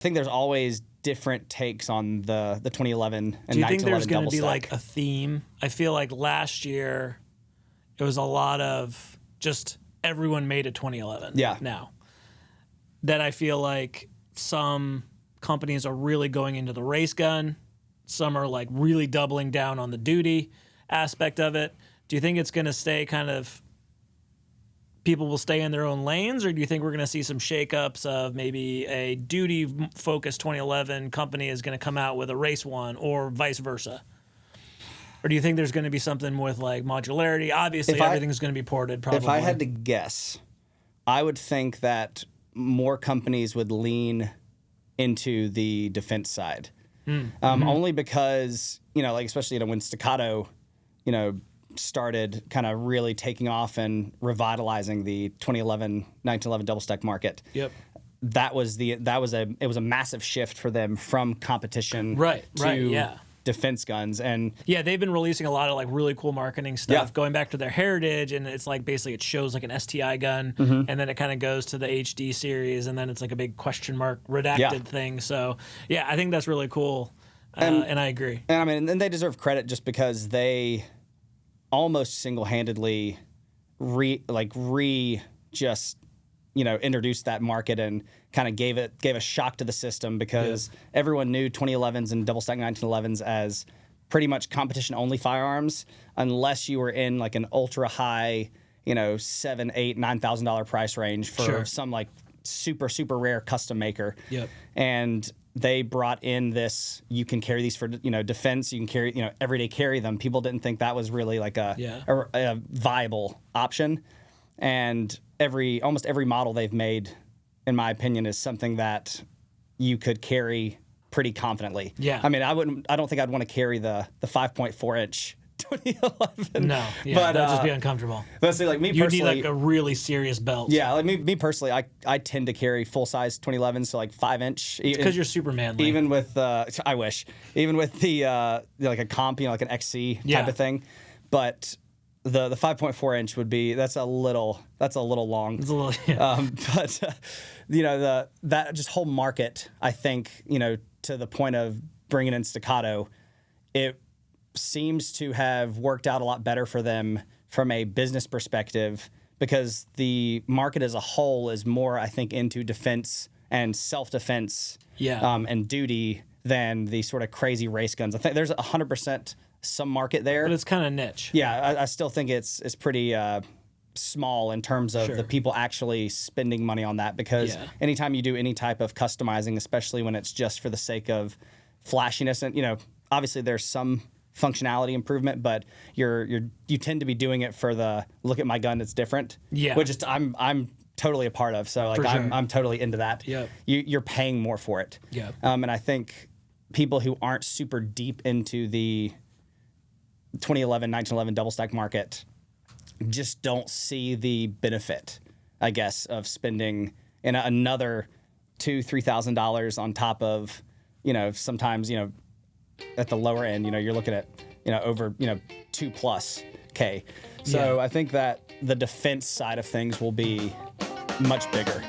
think there's always different takes on the 2011 and 1911 double stack. Do you think there's going to be like a theme? I feel like last year it was a lot of just everyone made a 2011. Yeah. Now that I feel like some companies are really going into the race gun, some are like really doubling down on the duty aspect of it. Do you think it's going to stay kind of, people will stay in their own lanes, or do you think we're going to see some shakeups of maybe a duty-focused 2011 company is going to come out with a race one, or vice versa? Or do you think there's going to be something with like modularity? Obviously, everything's going to be ported, probably. If I had to guess, I would think that more companies would lean into the defense side. Only because, like especially, when Staccato, started kind of really taking off and revitalizing the 1911 double stack market. Yep. It was a massive shift for them from competition to defense guns. And yeah, they've been releasing a lot of like really cool marketing stuff going back to their heritage, and it's like basically it shows like an STI gun, and then it kind of goes to the HD series, and then it's like a big question mark redacted thing. So yeah, I think that's really cool, and I agree. And I mean, and they deserve credit just because they almost single-handedly introduced that market and kind of gave a shock to the system, because everyone knew 2011s and double stack 1911s as pretty much competition only firearms, unless you were in like an ultra high, $7,000, $8,000, $9,000 price range for some like super, super rare custom maker. Yep. And they brought in this, you can carry these for, defense, you can carry, everyday carry them. People didn't think that was really like a viable option. And almost every model they've made, in my opinion, is something that you could carry pretty confidently. Yeah. I mean, I don't think I'd want to carry the 5.4 inch 2011. No, but that'd just be uncomfortable. But see, like me you personally, need like a really serious belt. Yeah, like me personally, I tend to carry full size 2011, so like 5 inch. It's because you're super manly. Even with I wish, even with the like a comp, like an XC type of thing, but the 5.4 inch would be that's a little long. It's a little, but that just whole market, I think, to the point of bringing in Staccato, it seems to have worked out a lot better for them from a business perspective, because the market as a whole is more, I think, into defense and self-defense and duty than the sort of crazy race guns. I think there's 100% some market there. But it's kind of niche. Yeah, I still think it's pretty small in terms of the people actually spending money on that, because anytime you do any type of customizing, especially when it's just for the sake of flashiness, and obviously there's some functionality improvement, but you tend to be doing it for the look at my gun, it's different. Yeah, which is I'm totally a part of. So like I'm totally into that. Yeah, you're paying more for it. Yeah, and I think people who aren't super deep into the 1911 double stack market just don't see the benefit, I guess, of spending another $2,000-$3,000 on top of sometimes at the lower end, you're looking at, over, $2,000+. So I think that the defense side of things will be much bigger.